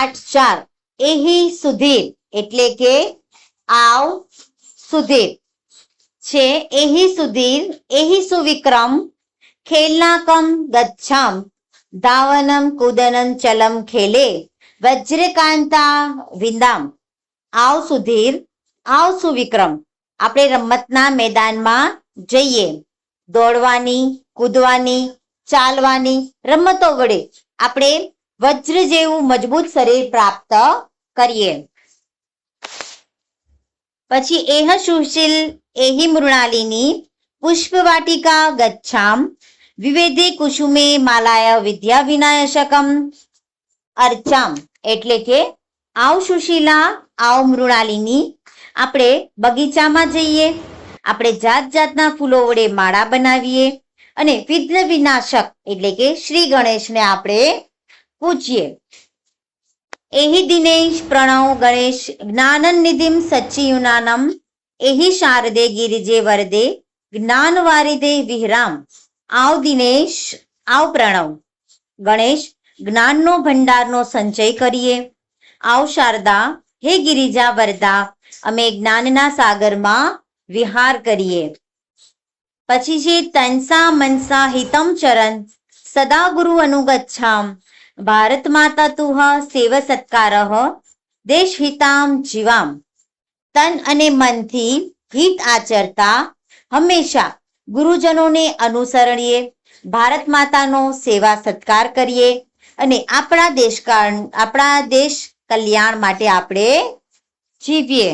4 એહી સુધીર એટલે કે આવ સુધીર છે. એહી સુધીર એહી સુવિક્રમ ખેલનાકમ ગચ્છામ ધાવનમ કુદનમ ચલમ ખેલે વજ્રકાંતા વિંદામ. આવ સુધીર આવ સુવિક્રમ આપણે રમતના મેદાનમાં જઈએ. દોડવાની, કૂદવાની, ચાલવાની રમતો વડે આપણે વજ્ર જેવું મજબૂત શરીર પ્રાપ્ત કરીએ. પછી એહ સુશીલ એહી મૃણાલિની પુષ્પવાટિકા ગચ્છામ વિવેદે કુસુમે માલાય વિદ્યા વિનાયશકમ અર્ચામ એટલે કે આવ સુશીલા આવ મૃણાલિની આપણે બગીચામાં જઈએ, આપણે જાત જાતના ફૂલો વડે માળા બનાવીએ અને વિઘ્ન વિનાશક એટલે કે શ્રી ગણેશને આપણે પૂજીએ. એહી દિનેશ પ્રણવ ગણેશ જ્ઞાનનિધિમ સચ્ચિયુનાનમ એહી શારદે ગિરિજે વરદે જ્ઞાન વારિદે વિહરામ. આવ દિનેશ આવ પ્રણવ ગણેશ જ્ઞાનનો ભંડારનો સંચય કરીએ. આવ શારદા હે ગિરિજા વરદા અમે જ્ઞાનના સાગરમાં વિહાર કરીએ. પછી છે તનસા મનસા હિતમ ચરણ સદા ગુરુ અનુગચ્છામ ભારત માતા તુહ સેવ સત્કારઃ દેશ હિતામ જીવામ. તન અને મનથી હિત આચરતા હંમેશા ગુરુજનોને અનુસરણીએ, ભારત માતાનો સેવા સત્કાર કરીએ અને આપણા દેશ કલ્યાણ માટે આપણે જીવીએ.